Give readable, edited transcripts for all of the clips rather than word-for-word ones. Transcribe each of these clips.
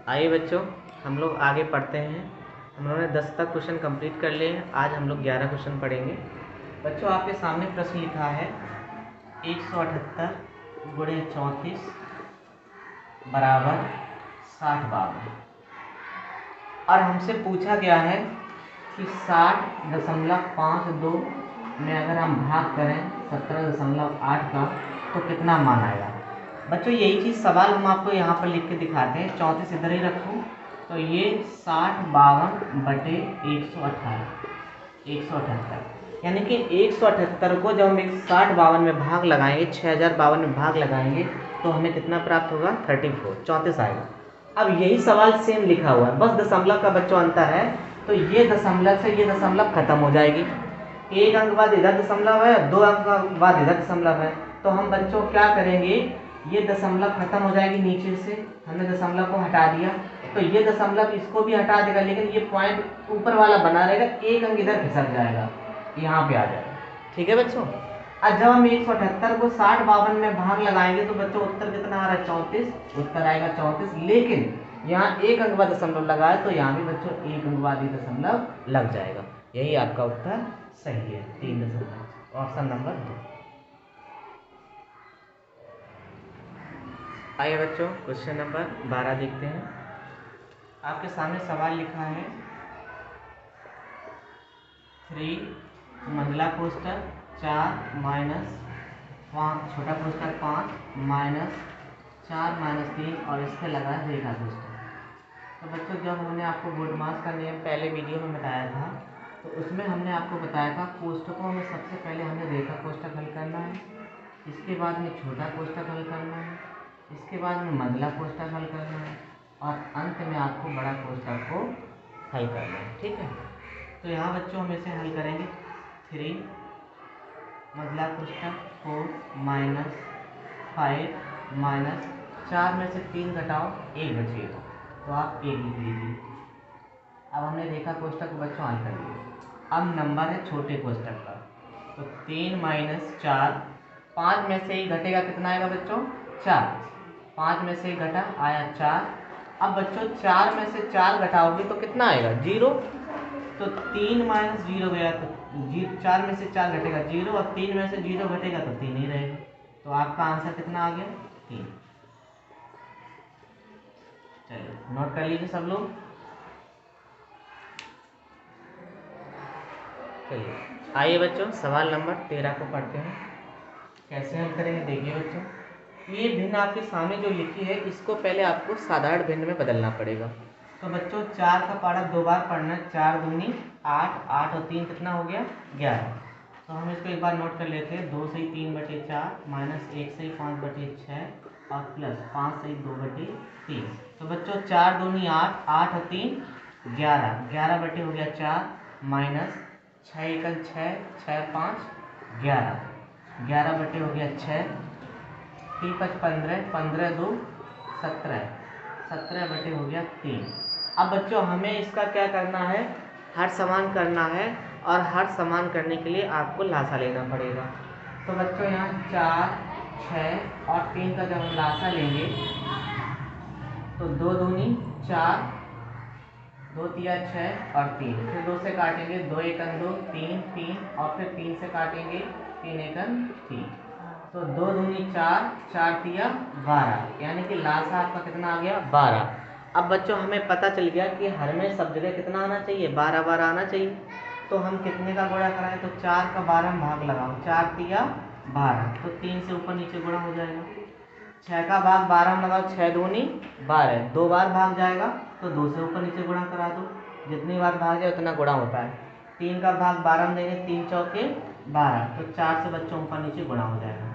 आइए बच्चों, हम लोग आगे पढ़ते हैं। हम लोगों ने 10 तक क्वेश्चन कंप्लीट कर लिए हैं। आज हम लोग 11 क्वेश्चन पढ़ेंगे। बच्चों, आपके सामने प्रश्न लिखा है 178 गुणे 34 बराबर 60/52 और हमसे पूछा गया है कि 60.52 में अगर हम भाग करें 17.8 का तो कितना मान आएगा। बच्चों, यही चीज़ सवाल हम आपको यहाँ पर लिख के दिखाते हैं। 34 इधर ही रखो तो ये 60/52/178 यानी कि 178 को जब हम 60/52 में भाग लगाएंगे, 6052 में भाग लगाएंगे तो हमें कितना प्राप्त होगा? 34 आएगा। अब यही सवाल सेम लिखा हुआ है, बस दशमलव का बच्चों अंतर है। तो ये दशमलव से ये दशमलव खत्म हो जाएगी। एक अंक बाद इधर दशमलव है, 2 अंक बाद इधर दशमलव है। तो हम बच्चों क्या करेंगे, ये दशमलव खत्म हो जाएगी। नीचे से हमने दशमलव को हटा दिया तो ये दशमलव इसको भी हटा देगा, लेकिन ये पॉइंट ऊपर वाला बना रहेगा। एक अंक इधर खिसक जाएगा, यहाँ पे आ जाएगा। ठीक है बच्चों। अब जब हम 178 को 60/52 में भाग लगाएंगे तो बच्चों उत्तर कितना आ रहा है? 34। उत्तर आएगा 34, लेकिन यहाँ एक अंक बाद दशमलव लगा है तो यहाँ भी बच्चों एक अंक बाद ही दशमलव लग जाएगा। यही आपका उत्तर सही है, 3 दशमलव, ऑप्शन नंबर 2। आइए बच्चों, क्वेश्चन नंबर 12 देखते हैं। आपके सामने सवाल लिखा है 3 मंझला कोष्ठक 4 माइनस 5 छोटा कोष्ठक 5 माइनस 4 माइनस 3 और इस पर लगा है रेखा कोष्ठक। तो बच्चों, जब हमने आपको बोर्ड मास का नियम पहले वीडियो में बताया था तो उसमें हमने आपको बताया था कोष्ठकों में सबसे पहले हमें रेखा कोष्ठक हल करना है, इसके बाद में छोटा कोष्ठक हल करना है, इसके बाद में मंझला कोष्ठक हल करना है और अंत में आपको बड़ा कोष्ठक को हल करना है। ठीक है, तो यहाँ बच्चों हम इसे हल करेंगे। 3 मंझला कोष्ठक 4 माइनस 5 माइनस 4 में से 3 घटाओ 1 बचेगा तो आप 1 लिख लीजिए। अब हमने रेखा कोष्ठक को बच्चों हल कर लिया। अब नंबर है छोटे कोष्ठक का, तो 3 माइनस 4, 5 में से ही घटेगा, कितना आएगा बच्चों? 4। 5 में से ही घटा आया 4। अब बच्चों 4 में से 4 घटाओगे तो कितना आएगा? 0। तो 3 माइनस 0 गया तो 4 में से 4 घटेगा 0 और 3 में से 0 घटेगा तो 3 ही रहेगा। तो आपका आंसर कितना आ गया? 3। चलिए नोट कर लीजिए सब लोग। चलिए आइए बच्चों, सवाल नंबर 13 को पढ़ते हैं। कैसे हल करेंगे देखिए बच्चों। ये भिन्न आपके सामने जो लिखी है इसको पहले आपको साधारण भिन्न में बदलना पड़ेगा। तो बच्चों 4 का पारा 2 बार पढ़ना है। 4 दूनी 8, 8 और 3 कितना हो गया? 11। तो हम इसको एक बार नोट कर लेते हैं। 2 से 3/4 माइनस 1 से 5/6 और प्लस 5 से 2/3। तो बच्चों 4 दूनी 8, 8 और 3 11, 11 बटे हो गया 4 माइनस 6 एकल 6, 6 5 11, 11 बटे हो गया 6, 3 5 15, 15 2 17, 17 बटे हो गया 3। अब बच्चों हमें इसका क्या करना है? हर समान करना है और हर समान करने के लिए आपको लासा लेना पड़ेगा। तो बच्चों यहाँ 4, 6 और 3 का जब हम लासा लेंगे तो 2 दूनी 4, 2 तिया 6 और 3, फिर 2 से काटेंगे, 2 एकन 2, 3 3 और फिर 3 से काटेंगे, 3 एकन 3। तो 2 दूनी 4, 4 तिया 12, यानी कि लासा आपका कितना आ गया? 12। अब बच्चों हमें पता चल गया कि हर में सब जगह कितना आना चाहिए? 12 12 आना चाहिए। तो हम कितने का गुणा कराएं? तो 4 का 12 में भाग लगाओ, 4 तिया 12, तो 3 से ऊपर नीचे गुणा हो जाएगा। 6 का भाग 12 में लगाओ, 6 दूनी 12, 2 बार भाग जाएगा तो 2 से ऊपर नीचे गुणा करा दो, जितनी बार भाग जाए उतना गुणा होता है। 3 का भाग 12 में देंगे, 3 चौके 12, तो 4 से बच्चों ऊपर नीचे गुणा हो जाएगा।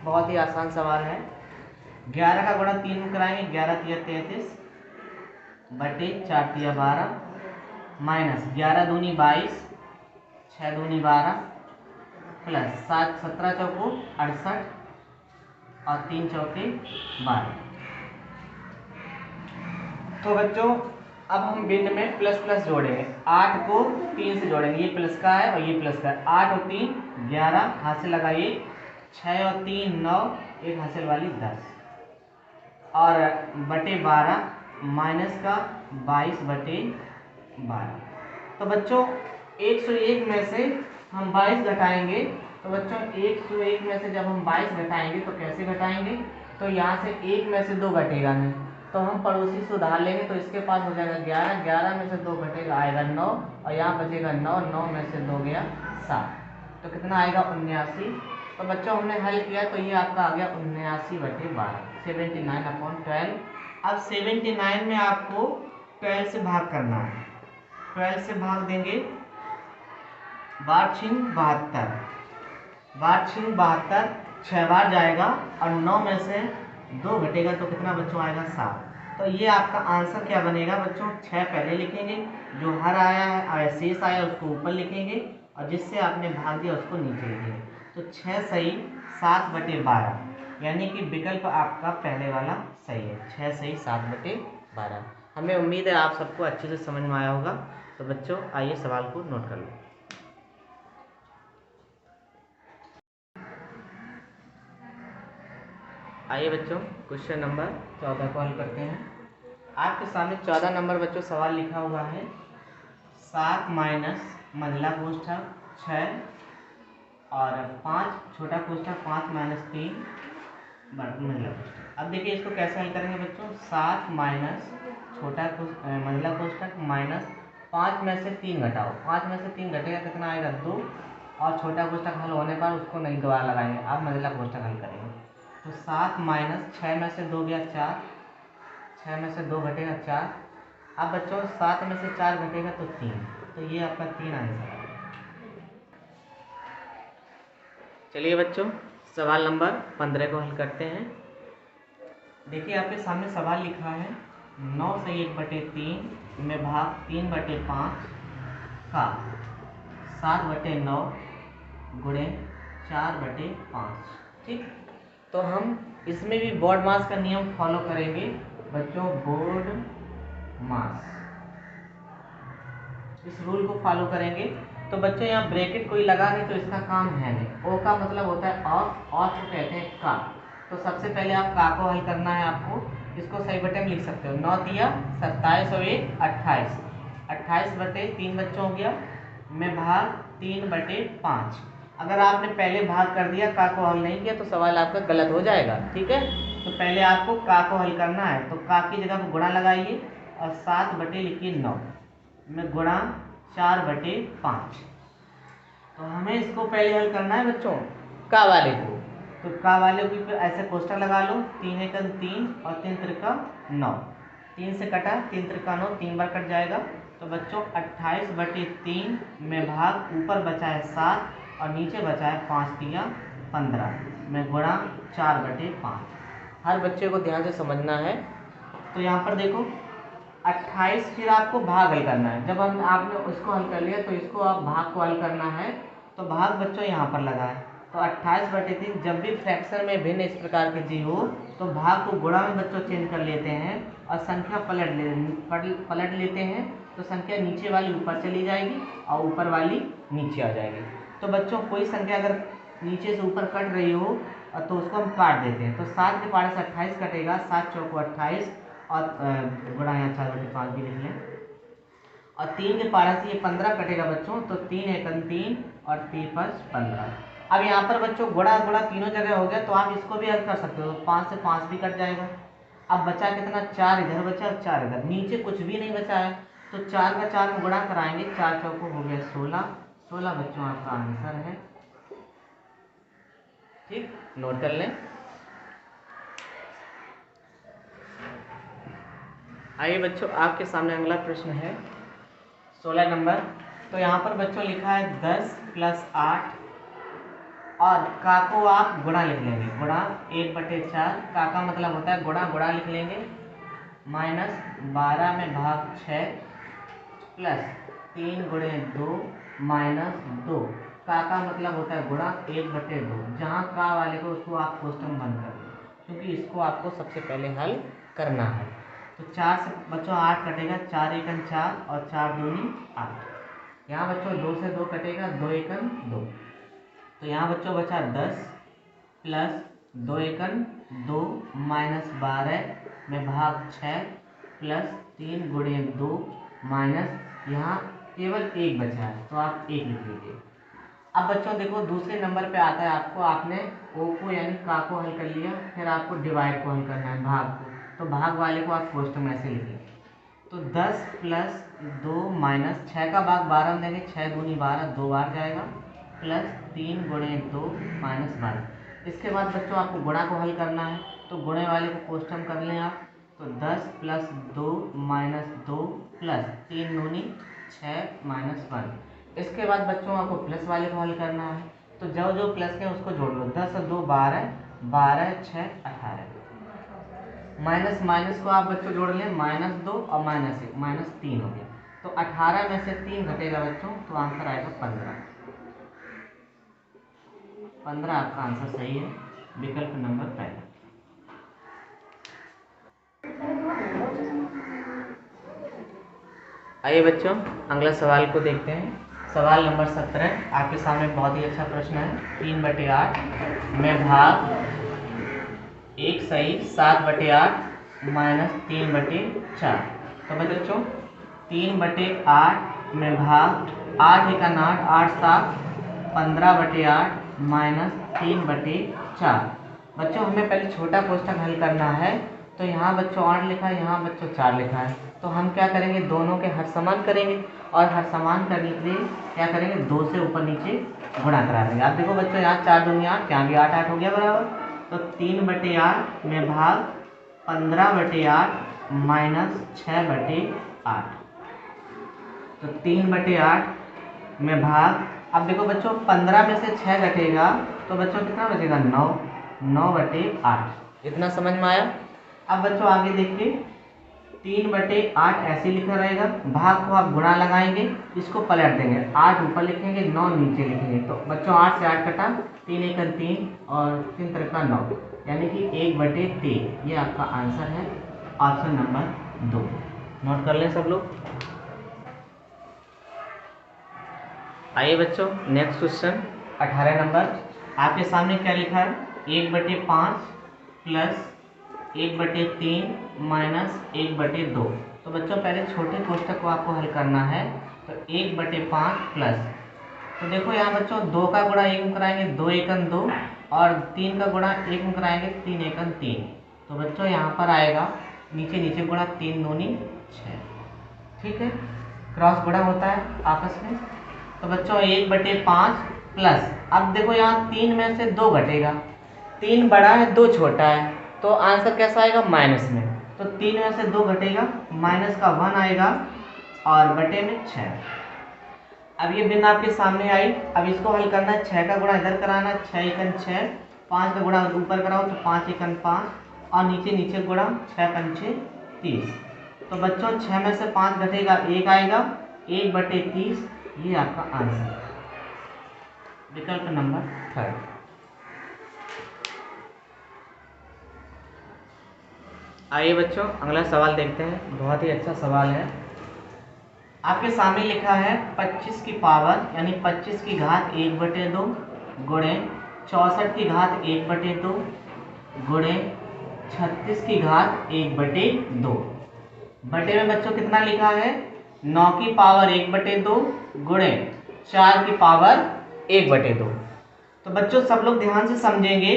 बहुत ही आसान सवाल है। 11 का गुणा 3 में कराएंगे, 11 तिया 33 बटे 4 तिया 12 माइनस 11 दूनी 22, 6 दूनी 12 प्लस 7 17 चौको 68 और 3 चौके 12। तो बच्चों अब हम भिन्न में प्लस प्लस जोड़ेंगे। 8 को 3 से जोड़ेंगे, ये प्लस का है और ये प्लस का है। 8 और 3 11, हाथ से लगाइए, 6 और 3 9, एक हासिल वाली 10। और बटे 12 माइनस का 22/12। तो बच्चों 101 में से हम 22 घटाएंगे। तो बच्चों 101 में से जब हम 22 घटाएंगे तो कैसे घटाएंगे? तो यहाँ से 1 में से 2 घटेगा नहीं, तो हम पड़ोसी से उधार लेंगे, तो इसके पास हो जाएगा 11, 11 में से 2 घटेगा आएगा 9, और यहाँ बचेगा 9, 9 में से 2 गया 7, तो कितना आएगा 79। तो बच्चों हमने हल किया तो ये आपका आ गया 79/12, 79/12। अब 79 में आपको 12 से भाग करना है। 12 से भाग देंगे, 8×72, 8×72 6 बार जाएगा, और 9 में से 2 घटेगा तो कितना बच्चों आएगा 7। तो ये आपका आंसर क्या बनेगा बच्चों? 6 पहले लिखेंगे, जो हर आया है शेष आया उसको ऊपर लिखेंगे, और जिससे आपने भाग दिया उसको नीचे लिखेंगे। तो 6 सही 7/12, यानी कि विकल्प आपका पहले वाला सही है। 6 सही 7/12। हमें उम्मीद है आप सबको अच्छे से समझ में आया होगा। तो बच्चों आइए सवाल को नोट कर लो। आइए बच्चों क्वेश्चन नंबर 14 को हल करते हैं। आपके सामने 14 नंबर बच्चों सवाल लिखा हुआ है। 7 माइनस मंझला कोष्ठक 6 और 5 छोटा कोष्ठक 5 माइनस 3 मंझला कोष्ठक। अब देखिए इसको कैसे हल करेंगे बच्चों? 7 माइनस छोटा मंझला कोष्ठक माइनस 5 में से 3 घटाओ, 5 में से 3 घटेगा कितना आएगा 2, और छोटा कोष्ठक हल होने पर उसको नहीं दोबारा लगाएंगे, अब मंझला कोष्ठक हल करेंगे। तो 7 माइनस 6 में से 2 गया 4, 6 में से 2 घटेगा 4। अब बच्चों 7 में से 4 घटेगा तो 3, तो ये आपका 3 आंसर है। चलिए बच्चों सवाल नंबर 15 को हल करते हैं। देखिए आपके सामने सवाल लिखा है 9 से 1/3 में भाग 3/5 का 7/9 गुणे 4/5। ठीक, तो हम इसमें भी बोर्ड मास का नियम फॉलो करेंगे बच्चों। बोर्ड मास, इस रूल को फॉलो करेंगे। तो बच्चों यहाँ ब्रैकेट कोई लगा नहीं तो इसका काम है नहीं। ओ का मतलब होता है ऑफ, और को कहते हैं का। तो सबसे पहले आप का को हल करना है आपको। इसको सही बटे में लिख सकते हो। 9 तिया 27 और 1 28, 28/3 बच्चों हो गया, में भाग 3/5। अगर आपने पहले भाग कर दिया, का को हल नहीं किया, तो सवाल आपका गलत हो जाएगा। ठीक है, तो पहले आपको का को हल करना है। तो का की जगह पर गुणा लगाइए और 7 लिखिए 9 में गुणा 4/5। तो हमें इसको पहले हल करना है बच्चों का वाले को। तो का वाले को ऐसे कोष्ठक लगा लो, 3 एकम 3 और 3 त्रिका 9, 3 से कटा 3 त्रिका 9, 3 बार कट जाएगा। तो बच्चों 28/3 में भाग ऊपर बचा है 7 और नीचे बचा है 5 तिया 15 में गुणा 4/5। हर बच्चे को ध्यान से समझना है। तो यहाँ पर देखो 28, फिर आपको भाग हल करना है। जब हम आपने उसको हल कर लिया तो इसको आप भाग को हल करना है। तो भाग बच्चों यहाँ पर लगा है। तो 28/3, जब भी फ्रैक्शन में भिन्न इस प्रकार के जी हो तो भाग को गुणा में बच्चों चेंज कर लेते हैं और संख्या पलट लेते हैं। तो संख्या नीचे वाली ऊपर चली जाएगी और ऊपर वाली नीचे आ जाएगी। तो बच्चों कोई संख्या अगर नीचे से ऊपर कट रही हो तो उसको हम काट देते हैं। तो 7 के पारे से 28 कटेगा, 7 चौको 28 और गुणा यहाँ 4/5 भी लिख लें, और 3 के पारा से ये 15 कटेगा बच्चों। तो 3 एकम 3 और 3 5 15। अब यहाँ पर बच्चों गुणा गुणा तीनों जगह हो गया, तो आप इसको भी हल कर सकते हो। 5 से 5 भी कट जाएगा। अब बचा कितना? 4 इधर बचा और 4 इधर, नीचे कुछ भी नहीं बचा है। तो 4 का 4 में गुणा कराएंगे, 4 चौको हो गया 16, 16 बच्चों आपका आंसर है। ठीक, नोट कर लें। आइए बच्चों आपके सामने अगला प्रश्न है 16 नंबर। तो यहाँ पर बच्चों लिखा है 10 + 8 और का को आप गुणा लिख लेंगे, गुणा 1/4। का का मतलब होता है गुणा, गुणा लिख लेंगे, माइनस 12 में भाग 6 प्लस 3 × 2 माइनस 2। का मतलब होता है गुणा 1/2। जहाँ का वाले को उसको आप कोष्टक बंद कर दो, क्योंकि इसको आपको सबसे पहले हल करना है। तो 4 से बच्चों 8 कटेगा, 4 एकम 4 और 4 दूनी 8। यहाँ बच्चों 2 से 2 कटेगा, 2 एकम 2। तो यहाँ बच्चों बचा 10 + 2 एकन 2 माइनस 12 में भाग 6 प्लस 3 गुणे 2 माइनस यहाँ केवल 1 बचा है तो आप 1 लिख लीजिए। अब बच्चों देखो दूसरे नंबर पे आता है आपको, आपने ओ को यानी का को हल कर लिया, फिर आपको डिवाइड को हल करना है भाग को, तो भाग वाले को आप कोष्टक में ऐसे लिखेंगे। तो 10 प्लस 2 माइनस 6 का भाग 12 में देंगे, 6 दूनी 12 2 बार जाएगा, प्लस 3 गुणे 2 माइनस 12। इसके बाद बच्चों आपको गुणा को हल करना है, तो गुणे वाले को कोष्टक कर लें आप। तो 10 प्लस 2 माइनस 2 प्लस 3 दूनी 6 माइनस 1। इसके बाद बच्चों आपको प्लस वाले को हल करना है, तो जो जो प्लस के उसको जोड़ लो। 10 और 2 12, 12 6 18। माइनस माइनस को आप बच्चों जोड़ लें, -2 और -1 -3 हो गया। तो 18 में से 3 घटेगा बच्चों, तो आंसर आएगा 15। 15 आपका आंसर सही है, विकल्प नंबर पहला। आइए बच्चों अगला सवाल को देखते हैं। सवाल नंबर 17 आपके सामने बहुत ही अच्छा प्रश्न है। 3/8 में भाग 1 सही 7/8 माइनस 3/4। तो बच्चों 3/8 में भाग 8 एकन 8 8 7 15/8 माइनस 3/4। बच्चों हमें पहले छोटा कोष्टक हल करना है, तो यहाँ बच्चों 8 लिखा है, यहाँ बच्चों 4 लिखा है, तो हम क्या करेंगे दोनों के हर समान करेंगे, और हर समान करने के लिए क्या करेंगे 2 से ऊपर नीचे गुणा करा देंगे। आप देखो बच्चों यहाँ 4 दूनी 8, यहाँ भी 8 8 हो गया बराबर। तो 3/8 में भाग 15/8 माइनस 6/8। तो 3/8 में भाग, अब देखो बच्चों 15 में से 6 घटेगा तो बच्चों कितना बचेगा 9, 9/8। इतना समझ में आया। अब बच्चों आगे देखिए 3/8 ऐसे लिखा रहेगा, भाग को आप गुणा लगाएंगे, इसको पलट देंगे, 8 ऊपर लिखेंगे 9 नीचे लिखेंगे। तो बच्चों 8 से 8 कटा, 3 एकन 3 और 3 3 9, यानी कि 1/3। ये आपका आंसर है, ऑप्शन नंबर 2। नोट कर लें सब लोग। आइए बच्चों नेक्स्ट क्वेश्चन 18 नंबर आपके सामने क्या लिखा है। 1/5 प्लस 1/3 माइनस 1/2। तो बच्चों पहले छोटे कोष्टक को आपको हल करना है। तो 1/5 प्लस, तो देखो यहाँ बच्चों 2 का गुणा 1 में कराएंगे 2 एकन 2, और 3 का गुणा 1 में कराएंगे 3 एकन 3। तो बच्चों यहाँ पर आएगा नीचे नीचे गुणा 3 दूनी 6। ठीक है, क्रॉस गुणा होता है आपस में। तो बच्चों 1/5 प्लस, अब देखो यहाँ 3 में से 2 घटेगा, 3 बड़ा है 2 छोटा है, तो आंसर कैसा आएगा माइनस में। तो 3 में से 2 घटेगा, माइनस का 1 आएगा और बटे में 6। अब ये भिन्न आपके सामने आई। अब इसको हल करना है, 6 का गुणा इधर कराना है, 6 एकन 6, 5 का गुणा ऊपर कराओ तो 5 एकन 5, और नीचे नीचे गुणा 6 पंचे 30। तो बच्चों 6 में से 5 घटेगा 1 आएगा, 1/30। ये आपका आंसर है, विकल्प नंबर 3। आइए बच्चों अगला सवाल देखते हैं, बहुत ही अच्छा सवाल है। आपके सामने लिखा है 25 की पावर यानी 25 की घात 1/2 गुणे 64 की घात 1/2 गुणे 36 की घात 1/2। बटे में बच्चों कितना लिखा है 9 की पावर 1/2 गुणे 4 की पावर 1/2। तो बच्चों सब लोग ध्यान से समझेंगे।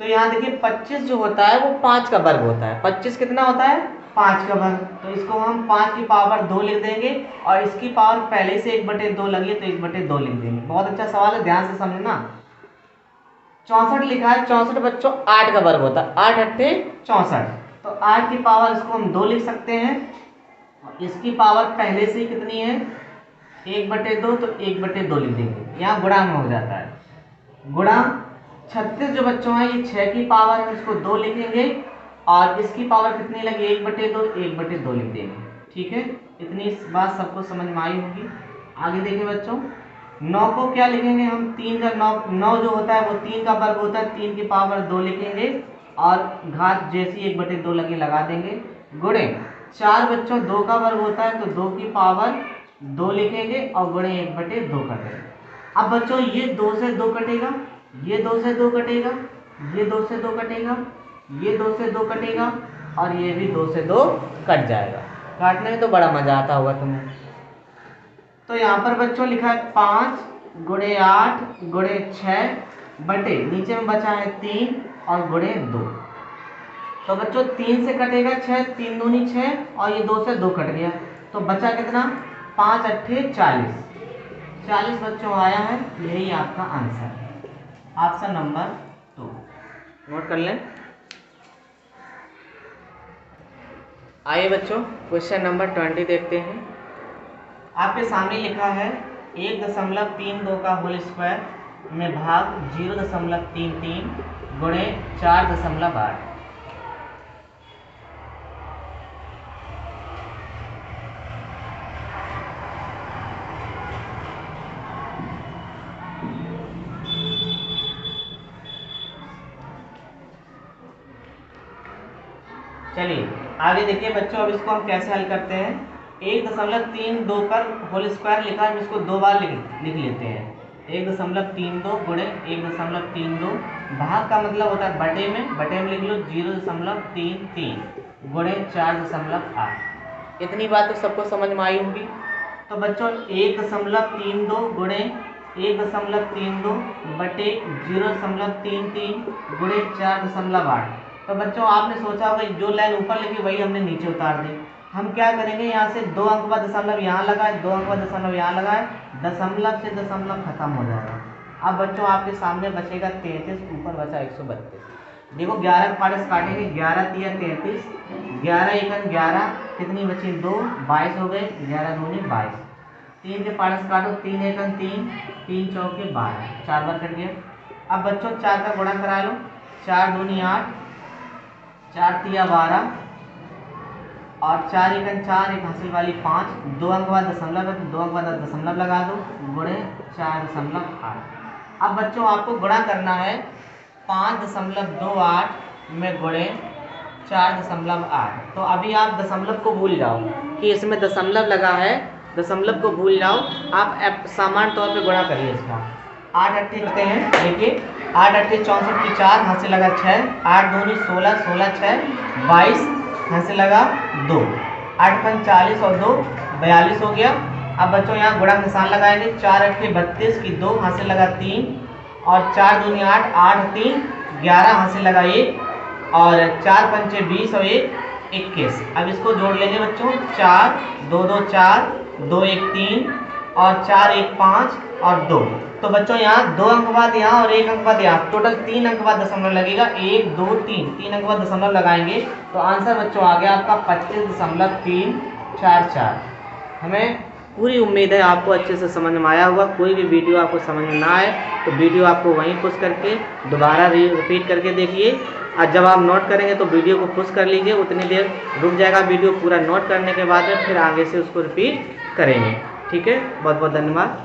तो यहाँ देखिए 25 जो होता है वो 5 का वर्ग होता है। 25 कितना होता है 5 का वर्ग, तो इसको हम 5 की पावर 2 लिख देंगे, और इसकी पावर पहले से 1/2 लगी है तो 1/2 लिख देंगे। बहुत अच्छा सवाल है, ध्यान से समझना। 64 लिखा है, 64 बच्चों 8 का वर्ग होता है, 8 8 64, तो 8 की पावर इसको हम 2 लिख सकते हैं। इसकी पावर पहले से कितनी है 1/2, तो 1/2 लिख देंगे, यहाँ गुणा में हो जाता है। गुणा 36 जो बच्चों है ये 6 की पावर है, इसको 2 लिखेंगे, और इसकी पावर कितनी लगी 1/2, 1/2 लिख देंगे। ठीक है, इतनी बात सबको समझ में आई होगी। आगे देखिए बच्चों 9 को क्या लिखेंगे हम, 3 का 9 जो होता है वो 3 का वर्ग होता है, 3 की पावर 2 लिखेंगे, और घात जैसी 1/2 लगी लगा देंगे, गुणे 4 बच्चों 2 का वर्ग होता है, तो 2 की पावर 2 लिखेंगे और गुणे 1/2 कर देंगे। अब बच्चों ये 2 से 2 कटेगा, ये 2 से 2 कटेगा, ये 2 से 2 कटेगा, ये 2 से 2 कटेगा और ये भी 2 से 2 कट जाएगा। काटने में तो बड़ा मजा आता होगा तुम्हें। तो यहाँ पर बच्चों लिखा है 5 गुणे 8 गुणे 6 बटे नीचे में बचा है 3 और गुणे 2। तो बच्चों 3 से कटेगा 6, 3 दूनी 6 और ये 2 से 2 कट गया, तो बचा कितना? 5 अट्ठे 40। 40 बच्चों आया है, यही आपका आंसर है, ऑप्शन नंबर 2। नोट कर लें। आइए बच्चों क्वेश्चन नंबर 20 देखते हैं। आपके सामने लिखा है 1.32 का होल स्क्वायर में भाग 0.33 गुणे 4.8। चलिए आगे देखिए बच्चों, अब इसको हम कैसे हल करते हैं। 1.32 पर होल स्क्वायर लिखा है, हम इसको 2 बार लिख लेते हैं। 1.32 गुणे 1.32, भाग का मतलब होता है बटे में लिख लो 0.33 गुणे 4.8। इतनी बात तो सबको समझ में आई होगी। तो बच्चों 1.32 गुणे 1.32 बटे 0.33 गुणे 4.8। तो बच्चों आपने सोचा भाई जो लाइन ऊपर लिखी वही हमने नीचे उतार दी। हम क्या करेंगे, यहाँ से 2 अंक का दशमलव यहाँ लगाए, 2 अंक का दशमलव यहाँ लगाए, दशमलव से दशमलव खत्म हो जाएगा। अब बच्चों आपके सामने बचेगा 33, ऊपर बचा 132। देखो 11 पार्ट्स काटेंगे, 11 तिया 33, 11 एकन 11, कितनी बची 2, 22 हो गए, 11 दूनी 22। 3 के पार्ट्स काटो, 3 एकन 3, 3 चौके 12, 4 बार कट गया। अब बच्चों 4 का गुणा करा लो, 4 दूनी 8, 4 तिया 12 और 4 एकन 4, एक हासिल वाली 5, 2 अंक बाद दशमलव है तो 2 अंक बाद दशमलव लगा दो, गुणे 4.8। अब बच्चों आपको गुणा करना है 5.28 में गुणे 4.8। तो अभी आप दशमलव को भूल जाओ कि इसमें दशमलव लगा है, दशमलव को भूल जाओ, आप सामान्य तौर पे गुणा करिए इसका। 8 अट्ठे करते हैं, देखिए 8 अट्ठे 64 की 4, हाथ से लगा 6, 8 दूनी 16, 16 6 22, हाथ से लगा 2, 8 पन 40 और 2 42 हो गया। अब बच्चों यहाँ गुणा निशान लगाएंगे, 4 अट्ठे 32 की 2, हाथ से लगा 3 और 4 दूनी 8, 8 3 11, हाथ से लगा 1 और 4 पंचे 20 और 1 21। अब इसको जोड़ लेंगे बच्चों, 4 2 2 4 2 1 3 और 4 1 5 और 2। तो बच्चों यहाँ 2 अंक बाद यहाँ और 1 अंक बाद यहाँ, टोटल 3 अंक बाद दशमलव लगेगा, 1 2 3 अंक बाद दशमलव लगाएंगे तो आंसर बच्चों आ गया आपका 25.344। हमें पूरी उम्मीद है आपको अच्छे से समझ में आया होगा। कोई भी वीडियो आपको समझ में ना आए तो वीडियो आपको वहीं पुश करके दोबारा रिपीट करके देखिए, और जब आप नोट करेंगे तो वीडियो को पुश कर लीजिए, उतनी देर रुक जाएगा वीडियो, पूरा नोट करने के बाद में फिर आगे से उसको रिपीट करेंगे। ठीक है, बहुत बहुत धन्यवाद।